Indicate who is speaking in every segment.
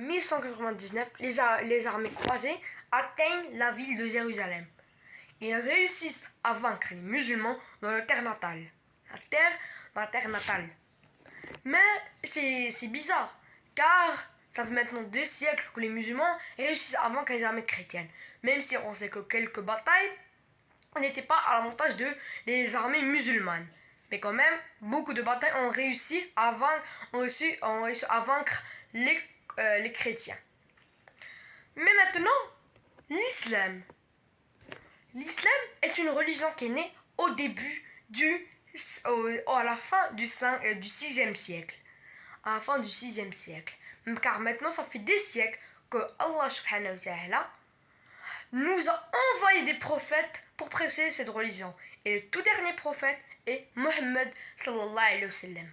Speaker 1: 1199, les armées croisées atteignent la ville de Jérusalem. Ils réussissent à vaincre les musulmans dans leur terre natale. Dans la terre natale. Mais c'est bizarre, car ça fait maintenant 2 siècles que les musulmans réussissent à vaincre les armées chrétiennes. Même si on sait que quelques batailles n'étaient pas à l'avantage de les armées musulmanes. Mais quand même, beaucoup de batailles ont réussi à vaincre les chrétiens. Mais maintenant, l'islam. L'islam est une religion qui est née au début à la fin du 6e siècle. À la fin du 6e siècle. Car maintenant, ça fait des siècles que Allah subhanahu wa ta'ala nous a envoyé des prophètes pour prêcher cette religion. Et le tout dernier prophète est Mohammed sallallahu alayhi wa sallam.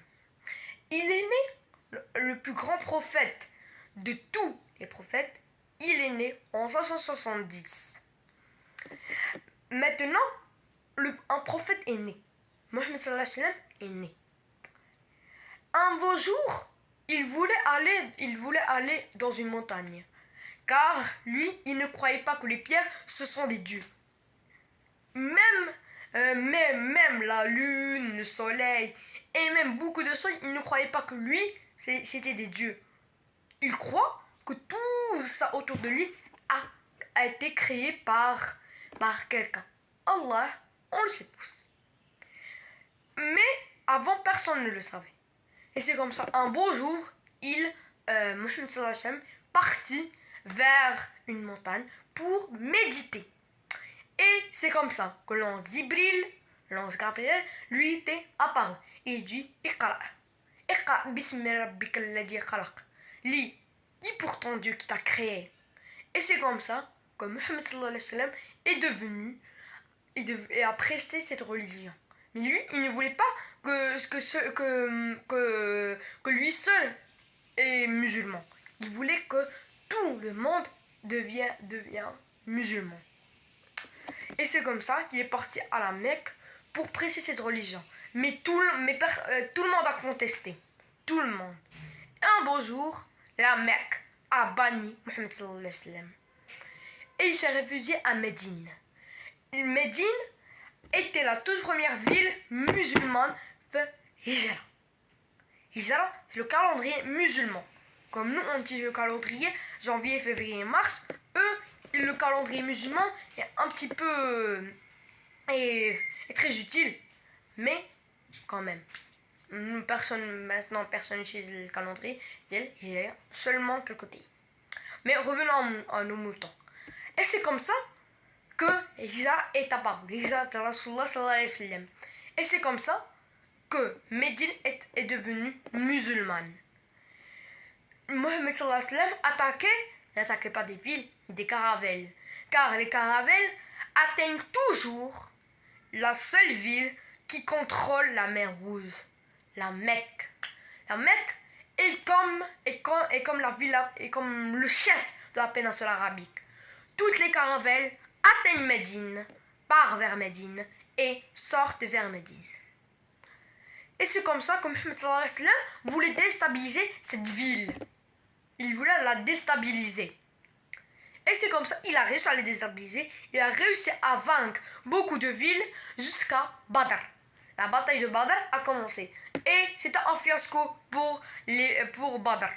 Speaker 1: Il est né, le plus grand prophète de tous les prophètes, il est né en 570. Maintenant, un prophète est né. Mohammed sallallahu alayhi wa sallam est né. Un beau jour, il voulait aller dans une montagne. Car lui, il ne croyait pas que les pierres, ce sont des dieux. Même la lune, le soleil, et même beaucoup de choses, il ne croyait pas que lui, c'était des dieux. Il croit que tout ça autour de lui a été créé par quelqu'un. Allah, on le sait tous. Mais avant, personne ne le savait. Et c'est comme ça, un beau jour, Mohammed sallallahu alayhi wa sallam, partit vers une montagne pour méditer. Et c'est comme ça que l'ange Gabriel, lui était apparu. Et il dit Iqra bismi rabbika alladhi khalaq. Lis pour ton Dieu qui t'a créé. Et c'est comme ça que Mohammed sallallahu alayhi wa sallam est devenu et a prêché cette religion. Mais lui, il ne voulait pas que lui seul est musulman. Il voulait que tout le monde devient musulman. Et c'est comme ça qu'il est parti à la Mecque pour prêcher cette religion. Mais tout le monde a contesté. Tout le monde. Et un beau jour, la Mecque a banni Mohammed sallallahu alayhi wa sallam. Et il s'est réfugié à Médine. Médine était la toute première ville musulmane de Hijra. Hijra, c'est le calendrier musulman. Comme nous, on dit le calendrier janvier, février, mars. Eux, le calendrier musulman est un petit peu est très utile, mais quand même. Personne n'utilise le calendrier. Il y a seulement quelques pays. Mais revenons à nos moutons. Et c'est comme ça que Hijra est apparu. Hijra de Rasulullah sallallahu alayhi wa sallam. Et c'est comme ça que Médine est devenue musulmane. Mohammed sallallahu alayhi wa sallam n'attaquait pas des villes, mais des caravelles. Car les caravelles atteignent toujours la seule ville qui contrôle la mer Rouge, la Mecque. La Mecque est comme la ville, est comme le chef de la péninsule arabique. Toutes les caravelles atteignent Médine, partent vers Médine et sortent vers Médine. Et c'est comme ça que Mohammed sallallahu alayhi wa sallam voulait déstabiliser cette ville. Il voulait la déstabiliser. Et c'est comme ça qu'il a réussi à les déstabiliser. Il a réussi à vaincre beaucoup de villes jusqu'à Badr. La bataille de Badr a commencé. Et c'était un fiasco pour Badr.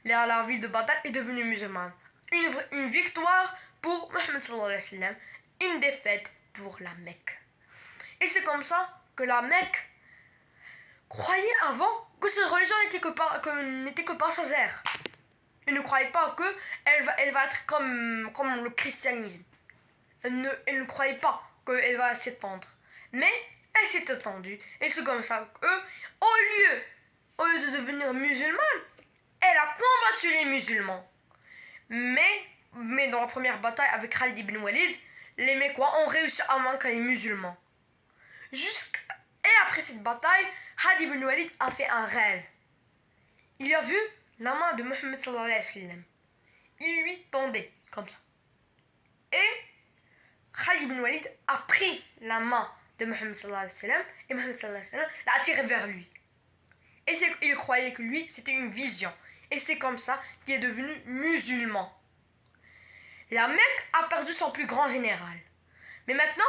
Speaker 1: La ville de Badr est devenue musulmane. Une victoire pour Mohammed sallallahu alayhi wa sallam. Une défaite pour la Mecque. Et c'est comme ça que la Mecque croyait avant que cette religion n'était que passagère. Elle ne croyait pas qu'elle va être comme le christianisme. Elle ne croyait pas qu'elle va s'étendre. Mais elle s'est étendue. Et c'est comme ça qu'au lieu de devenir musulmane, elle a combattu les musulmans. Mais dans la première bataille avec Khalid ibn Walid, les Mécois ont réussi à vaincre les musulmans. Et après cette bataille, Khalid ibn Walid a fait un rêve. Il a vu la main de Mohammed sallallahu alayhi wa sallam. Il lui tendait comme ça. Et Khalid ibn Walid a pris la main de Mohammed sallallahu alayhi wa sallam et Mohammed sallallahu alayhi wa sallam l'a attiré vers lui. Et il croyait que lui, c'était une vision. Et c'est comme ça qu'il est devenu musulman. La Mecque a perdu son plus grand général. Mais maintenant,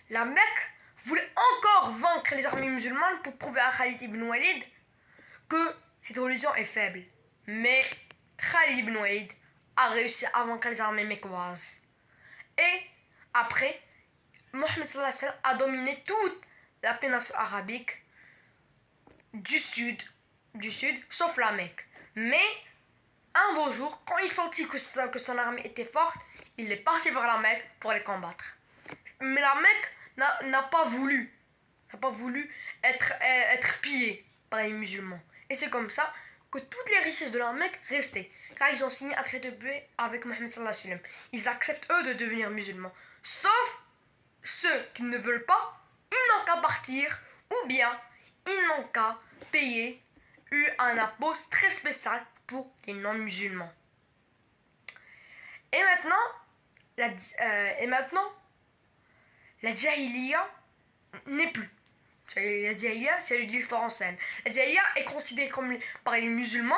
Speaker 1: la Mecque voulait encore vaincre les armées musulmanes pour prouver à Khalid ibn Walid que cette religion est faible. Mais Khalid ibn Walid a réussi à vaincre les armées mécoises. Et après, Mohammed sallallahu alayhi wa sallam a dominé toute la péninsule arabique du sud, sauf la Mecque. Mais un beau jour, quand il sentit que son armée était forte, il est parti vers la Mecque pour les combattre. Mais la Mecque n'a pas voulu être pillée par les musulmans. Et c'est comme ça que toutes les richesses de la Mecque restaient. Car ils ont signé un traité de paix avec Mohammed sallallahu alayhi wa sallam. Ils acceptent eux de devenir musulmans. Sauf ceux qui ne veulent pas, ils n'ont qu'à partir ou bien ils n'ont qu'à payer un impôt très spécial pour les non-musulmans. Et maintenant, la Jahiliya n'est plus. La Jahiliya, c'est l'histoire ancienne. La Jahiliya est considérée par les musulmans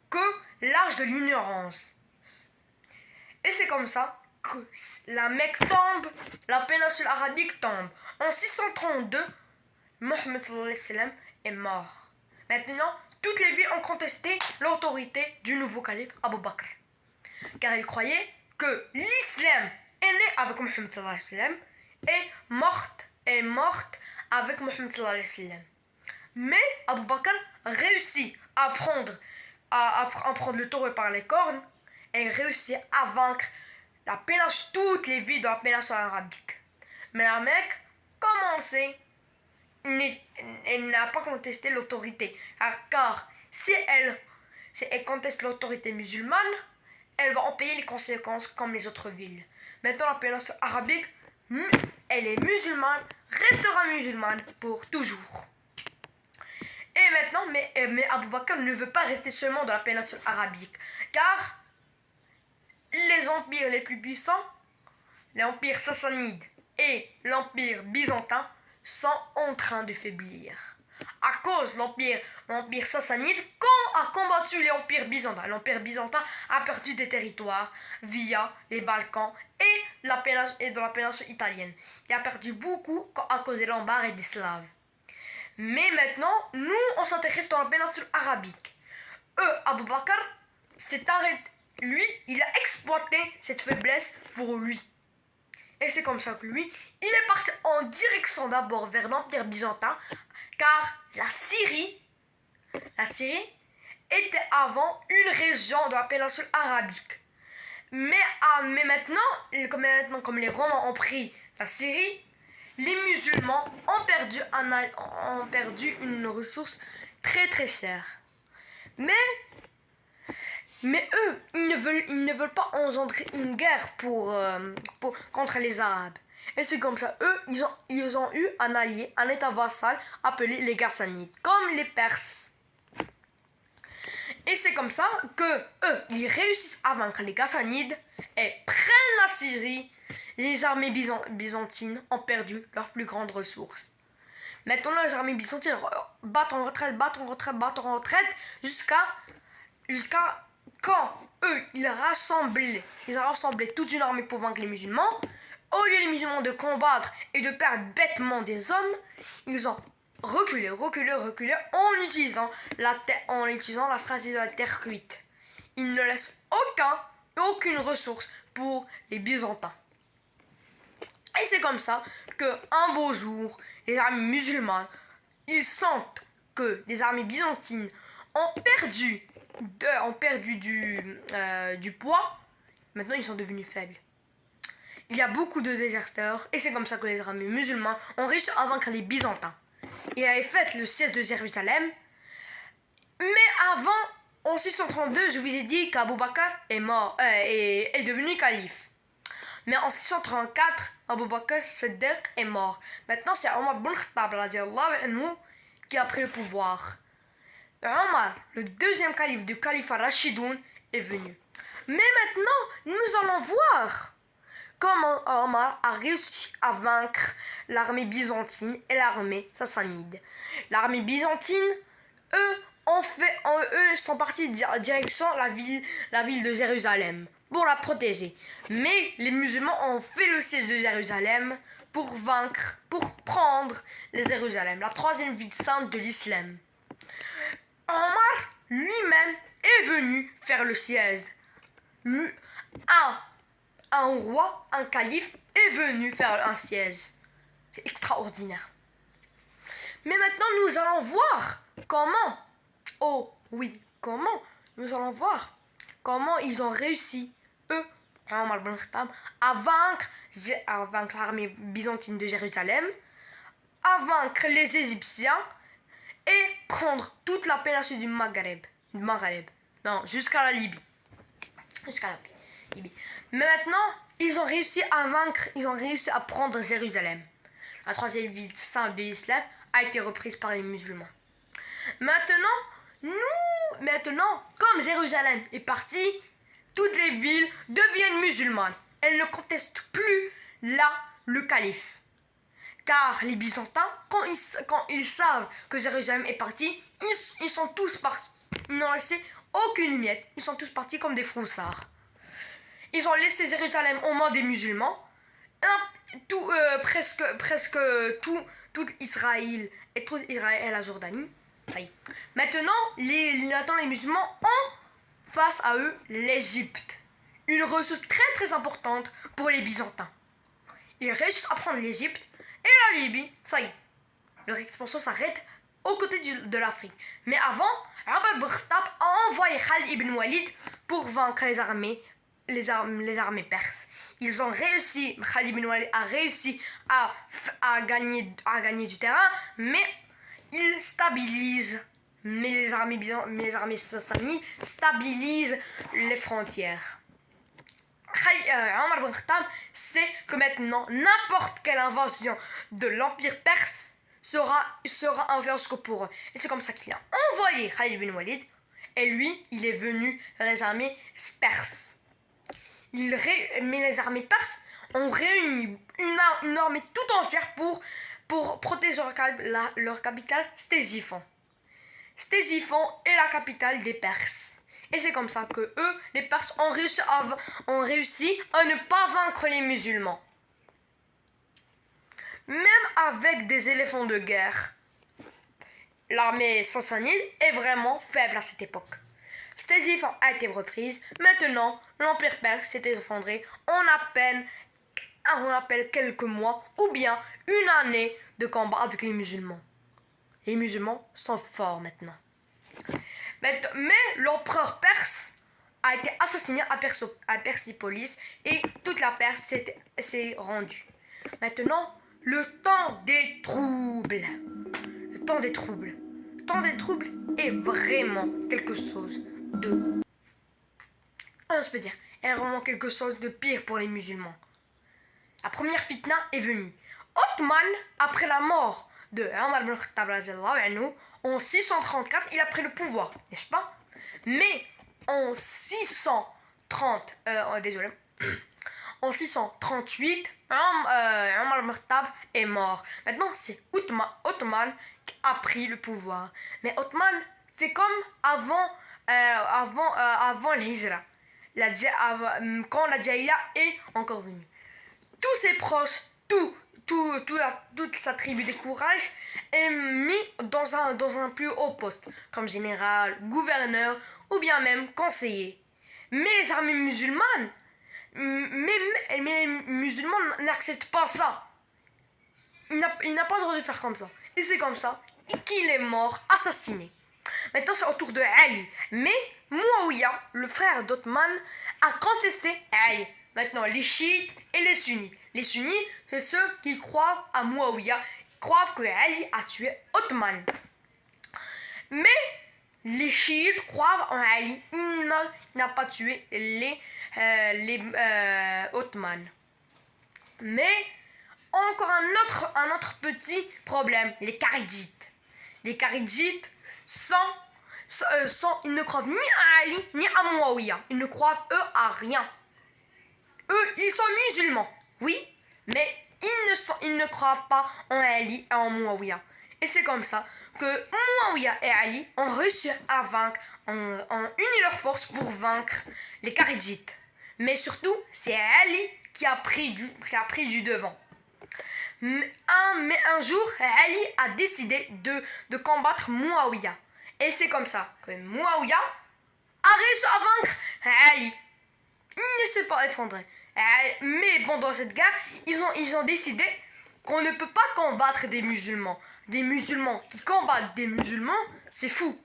Speaker 1: que l'âge de l'ignorance. Et c'est comme ça que la Mecque tombe, la péninsule arabique tombe. En 632, Mohammed sallallahu alayhi wa sallam est mort. Maintenant, toutes les villes ont contesté l'autorité du nouveau calife Abu Bakr. Car ils croyaient que l'islam est né avec Mohammed sallallahu alayhi wa sallam et morte avec Mohammed sallallahu alayhi wa sallam. Mais Abu Bakr réussit à prendre le taureau par les cornes et réussit à vaincre toutes les villes de la péninsule arabique. Mais la Mecque, comme on le sait, elle n'a pas contesté l'autorité. Car si elle conteste l'autorité musulmane, elle va en payer les conséquences comme les autres villes. Maintenant, la péninsule arabique, elle est musulmane, restera musulmane pour toujours. Et maintenant, mais Abu Bakr ne veut pas rester seulement dans la péninsule arabique. Car les empires les plus puissants, l'empire sassanide et l'empire byzantin, sont en train de faiblir. À cause de l'empire sassanide, quand a combattu l'empire byzantin, l'empire byzantin a perdu des territoires via les Balkans et de la péninsule italienne. Il a perdu beaucoup à cause des Lombards et des Slaves. Mais maintenant, nous, on s'intéresse dans la péninsule arabique. Abu Bakr s'est arrêté. Lui, il a exploité cette faiblesse pour lui. Et c'est comme ça que lui, il est parti en direction d'abord vers l'empire byzantin, car la Syrie était avant une région de la péninsule arabique. Mais maintenant, comme les Romains ont pris la Syrie, les musulmans ont perdu une ressource très très chère. Mais eux, ils ne veulent pas engendrer une guerre contre les Arabes. Et c'est comme ça, eux, ils ont eu un allié, un état vassal appelé les Ghassanides, comme les Perses. Et c'est comme ça que eux, ils réussissent à vaincre les Ghassanides et prennent la Syrie. Les armées byzantines ont perdu leurs plus grandes ressources. Maintenant, les armées byzantines battent en retraite jusqu'à quand eux, ils ont rassemblé toute une armée pour vaincre les musulmans. Au lieu les musulmans de combattre et de perdre bêtement des hommes, ils ont reculé en utilisant la stratégie de la terre cuite. Ils ne laissent aucune ressource pour les Byzantins. Et c'est comme ça qu'un beau jour, les armées musulmanes, ils sentent que les armées byzantines ont perdu du poids. Maintenant, ils sont devenus faibles. Il y a beaucoup de déserteurs et c'est comme ça que les armées musulmanes ont réussi à vaincre les Byzantins. Ils avaient fait le siège de Jérusalem. Mais avant, en 632, je vous ai dit qu'Abu Bakr est mort, est devenu calife. Mais en 634, Abu Bakr Siddiq est mort. Maintenant, c'est Omar ibn Khattab qui a pris le pouvoir. Omar, le deuxième calife du califat Rashidoun, est venu. Mais maintenant, nous allons voir comment Omar a réussi à vaincre l'armée byzantine et l'armée sassanide. L'armée byzantine, eux, eux sont partis direction la ville de Jérusalem pour la protéger. Mais les musulmans ont fait le siège de Jérusalem pour prendre les Jérusalem, la troisième ville sainte de l'islam. Omar lui-même est venu faire le siège. Un roi, un calife est venu faire un siège. C'est extraordinaire. Mais maintenant, nous allons voir comment. Oh oui, comment. Nous allons voir comment ils ont réussi, eux, Omar ibn Khattab, à vaincre l'armée byzantine de Jérusalem, à vaincre les Égyptiens et prendre toute la péninsule du Maghreb. Non, jusqu'à la Libye. Mais maintenant, ils ont réussi à prendre Jérusalem. La troisième ville sainte de l'islam a été reprise par les musulmans. Maintenant, comme Jérusalem est partie, toutes les villes deviennent musulmanes. Elles ne contestent plus le calife. Car les Byzantins, quand ils savent que Jérusalem est partie, ils sont tous partis. Ils n'ont laissé aucune miette. Ils sont tous partis comme des froussards. Ils ont laissé Jérusalem aux mains des musulmans. Presque tout Israël et la Jordanie. Maintenant, les musulmans ont face à eux l'Égypte. Une ressource très très importante pour les Byzantins. Ils réussissent à prendre l'Égypte et la Libye. Ça y est, leur expansion s'arrête aux côtés de l'Afrique. Mais avant, Omar ibn Khattab a envoyé Khalid ibn Walid pour vaincre les armées perses. Ils ont réussi, Khalid ibn Walid a réussi à gagner du terrain, mais ils stabilisent, les armées sassanides stabilisent les frontières. Omar ibn Khattab sait que maintenant, n'importe quelle invasion de l'Empire perse sera un fiasco pour eux. Et c'est comme ça qu'il a envoyé Khalid ibn Walid, et lui, il est venu vers les armées perses. Mais les armées perses ont réuni une armée tout entière pour protéger leur capitale, Ctésiphon. Ctésiphon est la capitale des Perses. Et c'est comme ça que eux, les Perses, ont réussi à ne pas vaincre les musulmans. Même avec des éléphants de guerre, l'armée sassanide est vraiment faible à cette époque. Ctésiphon a été reprise. Maintenant, l'Empire perse s'est effondré en à peine quelques mois ou bien une année de combat avec les musulmans. Les musulmans sont forts maintenant. Mais l'empereur perse a été assassiné à Persépolis et toute la Perse s'est rendue. Maintenant, le temps des troubles. Le temps des troubles est vraiment quelque chose on se peut dire, est vraiment quelque chose de pire pour les musulmans. La première fitna est venue. Othman, après la mort de Omar ibn Khattab en 634, il a pris le pouvoir, n'est-ce pas? Mais en en 638, Omar ibn Khattab est mort. Maintenant, c'est Othman qui a pris le pouvoir. Mais Othman fait comme avant l'Hijra, quand la Jahiliya est encore venue. Tous ses proches, toute sa tribu des courages est mis dans un plus haut poste, comme général, gouverneur ou bien même conseiller. Mais les armées musulmanes, les musulmans n'acceptent pas ça. Il n'a pas le droit de faire comme ça. Et c'est comme ça qu'il est mort, assassiné. Maintenant, c'est au tour de Ali. Mais Muawiyah, le frère d'Othman, a contesté Ali. Maintenant, les chiites et les sunnites. Les sunnites, c'est ceux qui croient à Muawiyah, croient que Ali a tué Othman. Mais les chiites croient en Ali. Il n'a pas tué les Othman. Mais encore un autre petit problème, les Kharijites. Les Kharijites ils ne croient ni à Ali ni à Muawiyah. Ils ne croient eux à rien. Eux, ils sont musulmans, oui, mais ils ne croient pas en Ali et en Muawiyah. Et c'est comme ça que Muawiyah et Ali ont réussi à vaincre, ont uni leurs forces pour vaincre les Kharijites. Mais surtout, c'est Ali qui a pris du devant. Mais un jour, Ali a décidé de combattre Muawiyah. Et c'est comme ça que Muawiyah a réussi à vaincre Ali. Il ne s'est pas effondré. Mais pendant cette guerre, ils ont décidé qu'on ne peut pas combattre des musulmans. Des musulmans qui combattent des musulmans, c'est fou.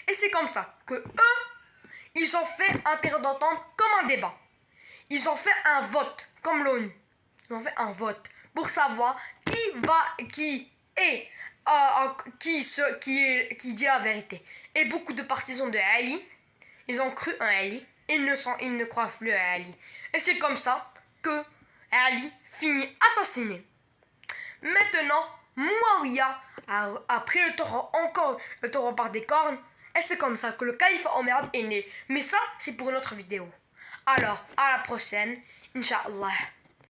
Speaker 1: Et c'est comme ça que eux, ils ont fait un terrain d'entente comme un débat. Ils ont fait un vote, comme l'ONU. Ils ont fait un vote pour savoir qui dit la vérité. Et beaucoup de partisans de Ali, ils ont cru en Ali. Ils ne croient plus à Ali. Et c'est comme ça que Ali finit assassiné. Maintenant, Muawiyah a pris le taureau par des cornes. Et c'est comme ça que le califat omeyyade est né. Mais ça, c'est pour une autre vidéo. Alors, à la prochaine, Inch'Allah.